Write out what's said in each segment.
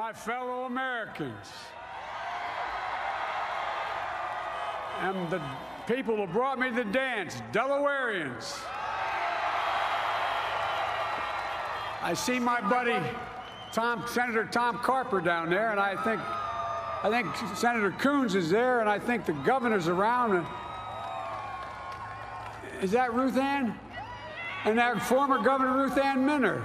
my fellow Americans, and the people who brought me to the dance, Delawareans. I see my buddy Senator Tom Carper down there, and I think Senator Coons is there, and I think the governor's around. Is that Ruth Ann? And that former Governor Ruth Ann Minner.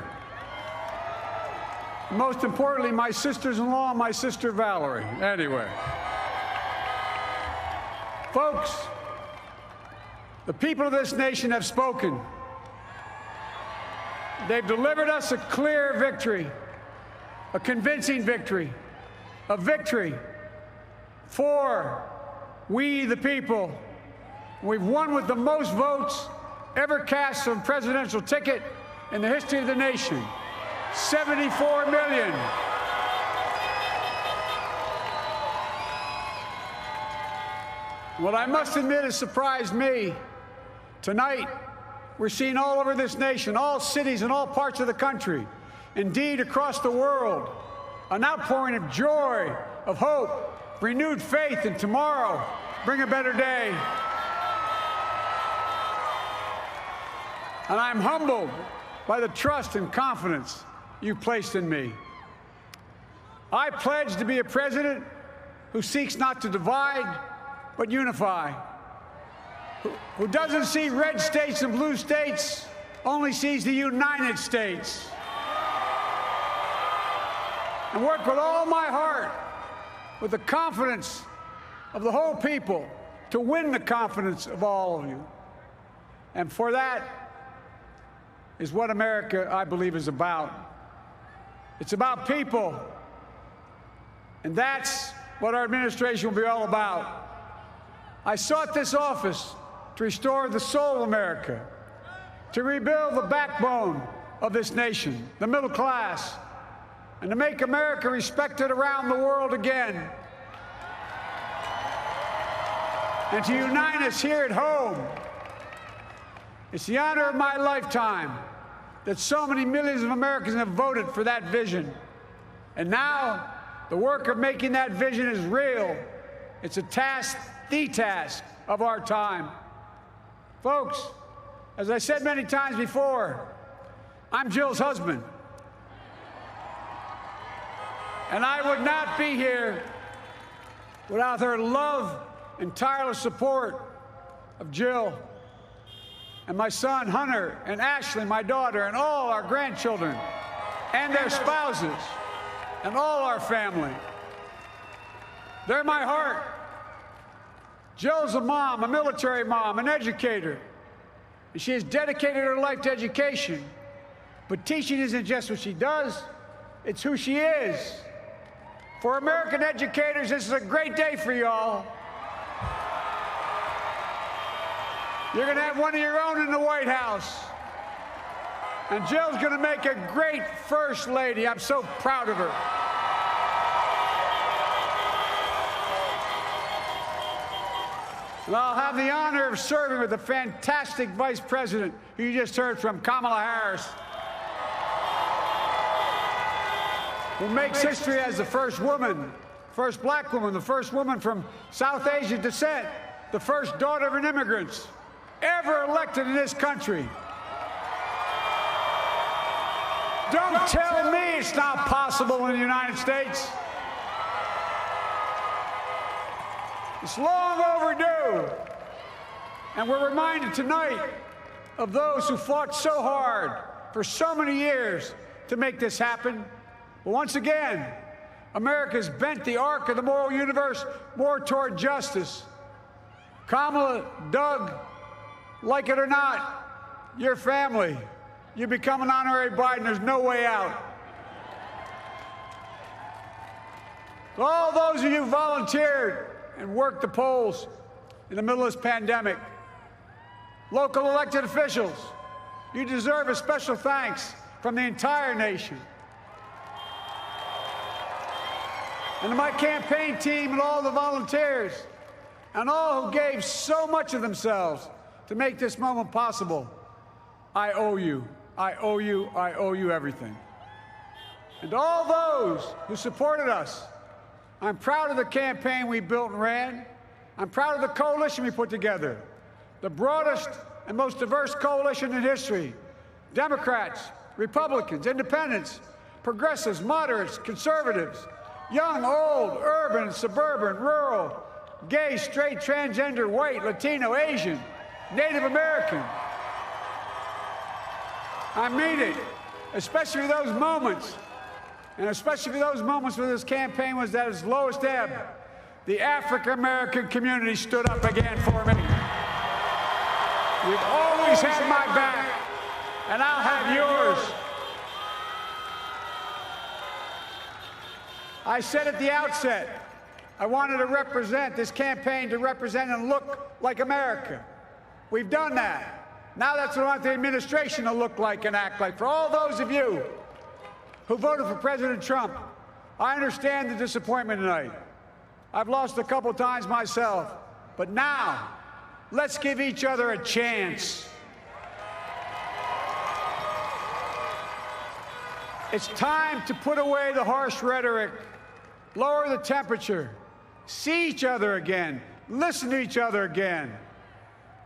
Most importantly, my sisters-in-law and my sister Valerie. Anyway. Folks, the people of this nation have spoken. They've delivered us a clear victory, a convincing victory, a victory for we the people. We've won with the most votes ever cast on a presidential ticket in the history of the nation. 74 million. What I must admit has surprised me. Tonight, we're seeing all over this nation, all cities and all parts of the country, indeed across the world, an outpouring of joy, of hope, renewed faith in tomorrow, bring a better day. And I'm humbled by the trust and confidence you've placed in me. I pledge to be a president who seeks not to divide, but unify, who doesn't see red states and blue states, only sees the United States, and work with all my heart, with the confidence of the whole people, to win the confidence of all of you. And for that is what America, I believe, is about. It's about people. And that's what our administration will be all about. I sought this office to restore the soul of America, to rebuild the backbone of this nation, the middle class, and to make America respected around the world again, and to unite us here at home. It's the honor of my lifetime that so many millions of Americans have voted for that vision. And now, the work of making that vision is real. It's a task, the task of our time. Folks, as I said many times before, I'm Jill's husband. And I would not be here without her love and tireless support of Jill, and my son Hunter, and Ashley, my daughter, and all our grandchildren, and their spouses, and all our family. They're my heart. Jill's a mom, a military mom, an educator, and she has dedicated her life to education. But teaching isn't just what she does, it's who she is. For American educators, this is a great day for y'all. You're going to have one of your own in the White House. And Jill's going to make a great First Lady. I'm so proud of her. And I'll have the honor of serving with the fantastic Vice President who you just heard from, Kamala Harris, who makes history as the first woman, first black woman, the first woman from South Asian descent, the first daughter of an immigrant ever elected in this country. Don't tell me it's not possible in the United States. It's long overdue. And we're reminded tonight of those who fought so hard for so many years to make this happen. But once again, America's bent the arc of the moral universe more toward justice. Kamala, Doug, like it or not, your family, you become an honorary Biden, there's no way out. To all those of you who volunteered and worked the polls in the middle of this pandemic, local elected officials, you deserve a special thanks from the entire nation. And to my campaign team and all the volunteers, and all who gave so much of themselves to make this moment possible, I owe you. I owe you. I owe you everything. And to all those who supported us, I'm proud of the campaign we built and ran. I'm proud of the coalition we put together, the broadest and most diverse coalition in history. Democrats, Republicans, independents, progressives, moderates, conservatives, young, old, urban, suburban, rural, gay, straight, transgender, white, Latino, Asian, Native American. I mean it, especially those moments, and especially those moments when this campaign was at its lowest ebb. The African-American community stood up again for me. You've always had my back, and I'll have yours. I said at the outset, I wanted to represent this campaign to represent and look like America. We've done that. Now that's what I want the administration to look like and act like. For all those of you who voted for President Trump, I understand the disappointment tonight. I've lost a couple times myself, but now let's give each other a chance. It's time to put away the harsh rhetoric, lower the temperature, see each other again, listen to each other again.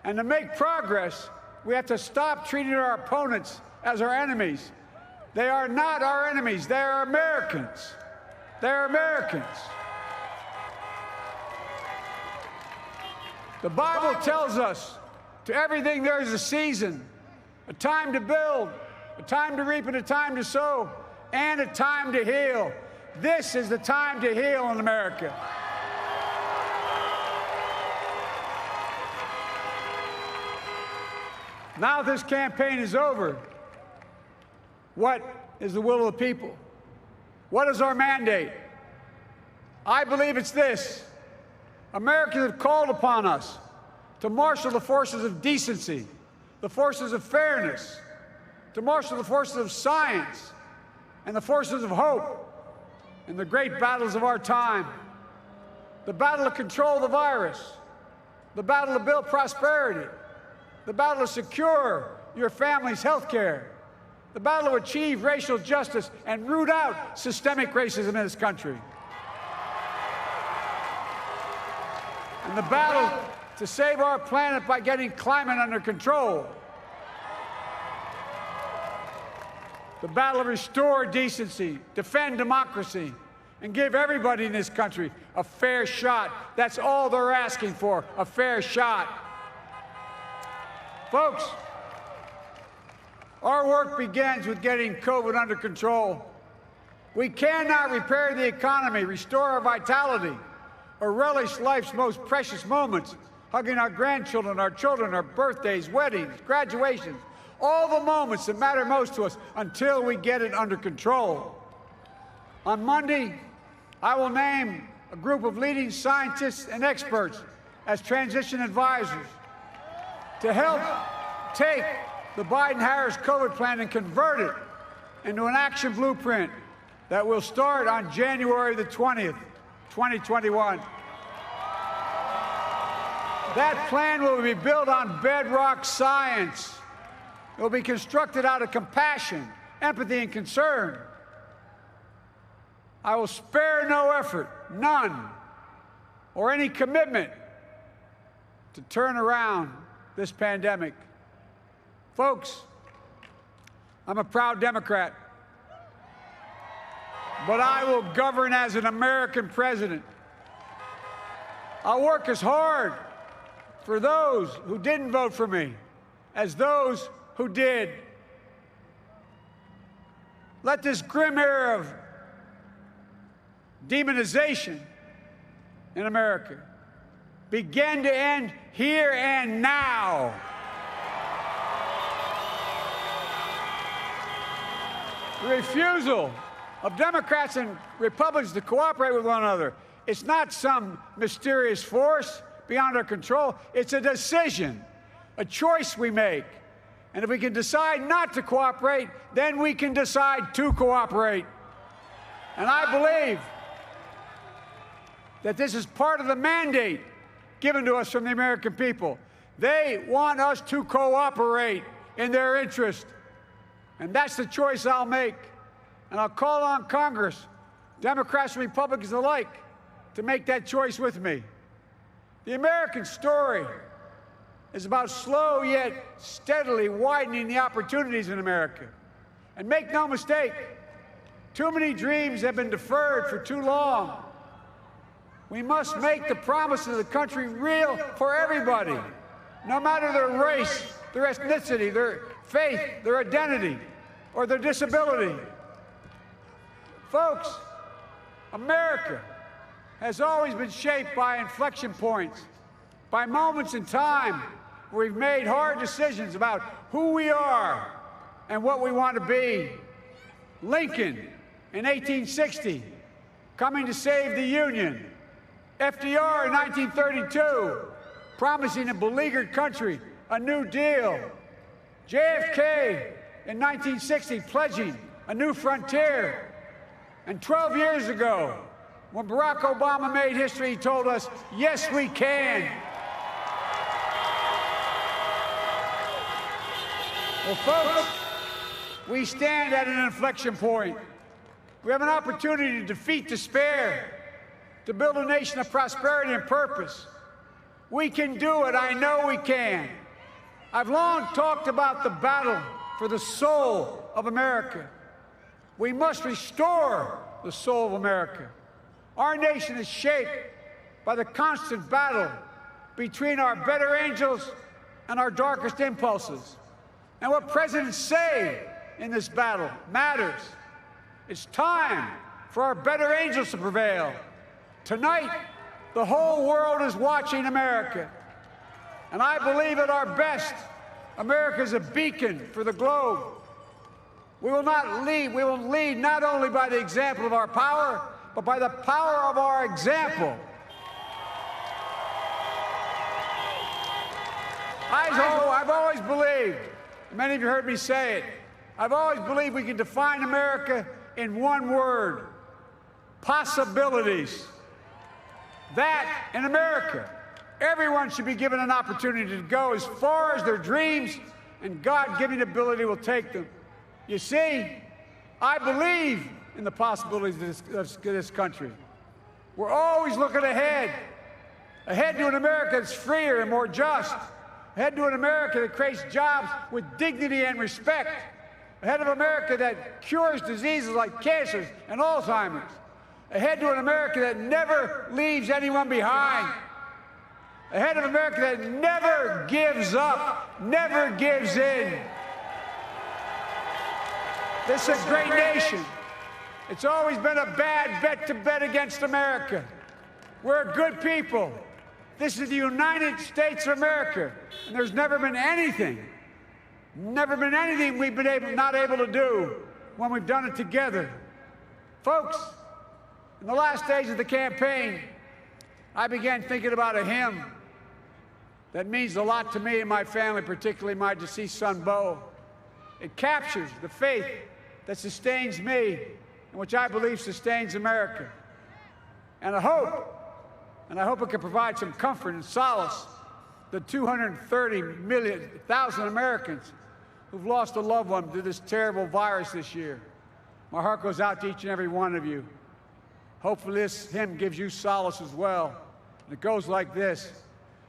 And to make progress, we have to stop treating our opponents as our enemies. They are not our enemies. They are Americans. They're Americans. The Bible tells us, to everything there is a season, a time to build, a time to reap and a time to sow, and a time to heal. This is the time to heal in America. Now this campaign is over. What is the will of the people? What is our mandate? I believe it's this. Americans have called upon us to marshal the forces of decency, the forces of fairness, to marshal the forces of science and the forces of hope in the great battles of our time. The battle to control the virus, the battle to build prosperity, the battle to secure your family's health care, the battle to achieve racial justice and root out systemic racism in this country, and the battle to save our planet by getting climate under control, the battle to restore decency, defend democracy, and give everybody in this country a fair shot. That's all they're asking for, a fair shot. Folks, our work begins with getting COVID under control. We cannot repair the economy, restore our vitality, or relish life's most precious moments, hugging our grandchildren, our children, our birthdays, weddings, graduations, all the moments that matter most to us until we get it under control. On Monday, I will name a group of leading scientists and experts as transition advisors to help take the Biden-Harris COVID plan and convert it into an action blueprint that will start on January the 20th, 2021. That plan will be built on bedrock science. It will be constructed out of compassion, empathy, and concern. I will spare no effort, none, or any commitment to turn around this pandemic. Folks, I'm a proud Democrat, but I will govern as an American president. I'll work as hard for those who didn't vote for me as those who did. Let this grim era of demonization in America begin to end here and now. The refusal of Democrats and Republicans to cooperate with one another, it's not some mysterious force beyond our control. It's a decision, a choice we make. And if we can decide not to cooperate, then we can decide to cooperate. And I believe that this is part of the mandate given to us from the American people. They want us to cooperate in their interest. And that's the choice I'll make. And I'll call on Congress, Democrats and Republicans alike, to make that choice with me. The American story is about slow yet steadily widening the opportunities in America. And make no mistake, too many dreams have been deferred for too long. We must make the promises of the country real for everybody, no matter their race, their ethnicity, their faith, their identity, or their disability. Folks, America has always been shaped by inflection points, by moments in time where we've made hard decisions about who we are and what we want to be. Lincoln in 1860, coming to save the Union. FDR in 1932, promising a beleaguered country a new deal. JFK in 1960, pledging a new frontier. And 12 years ago, when Barack Obama made history, he told us, yes, we can. Well, folks, we stand at an inflection point. We have an opportunity to defeat despair, to build a nation of prosperity and purpose. We can do it. I know we can. I've long talked about the battle for the soul of America. We must restore the soul of America. Our nation is shaped by the constant battle between our better angels and our darkest impulses. And what presidents say in this battle matters. It's time for our better angels to prevail. Tonight, the whole world is watching America. And I believe at our best, America is a beacon for the globe. We will lead not only by the example of our power, but by the power of our example. I've always believed, many of you heard me say it, I've always believed we can define America in one word: possibilities. That, in America, everyone should be given an opportunity to go as far as their dreams and God-given ability will take them. You see, I believe in the possibilities of this country. We're always looking ahead to an America that's freer and more just, ahead to an America that creates jobs with dignity and respect, ahead of America that cures diseases like cancer and Alzheimer's, ahead to an America that never leaves anyone behind, ahead of America that never gives up, never gives in. This is a great nation. It's always been a bad bet to bet against America. We're a good people. This is the United States of America, and there's never been anything we've been not able to do when we've done it together. Folks, in the last days of the campaign, I began thinking about a hymn that means a lot to me and my family, particularly my deceased son, Bo. It captures the faith that sustains me and which I believe sustains America. And I hope it can provide some comfort and solace to 230,000 Americans who've lost a loved one to this terrible virus this year. My heart goes out to each and every one of you. Hopefully this hymn gives you solace as well. And it goes like this: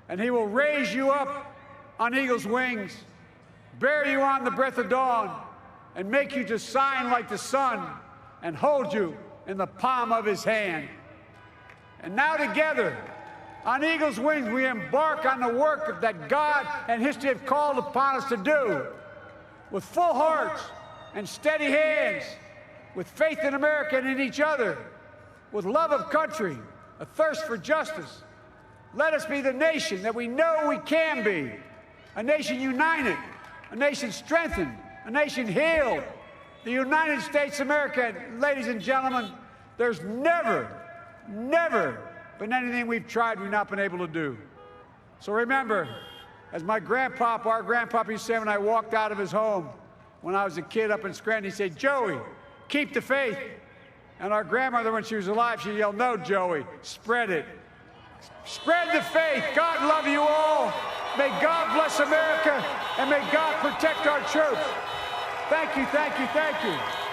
and he will raise you up on eagle's wings, bear you on the breath of dawn, and make you to shine like the sun, and hold you in the palm of his hand. And now together, on eagle's wings, we embark on the work that God and history have called upon us to do, with full hearts and steady hands, with faith in America and in each other, with love of country, a thirst for justice. Let us be the nation that we know we can be, a nation united, a nation strengthened, a nation healed. The United States of America, ladies and gentlemen, there's never been anything we've tried we've not been able to do. So remember, as our grandpapa used to say when I walked out of his home when I was a kid up in Scranton, he said, "Joey, keep the faith." And our grandmother, when she was alive, she yelled, "No, Joey, spread it. Spread the faith." God love you all. May God bless America, and may God protect our troops. Thank you, thank you, thank you.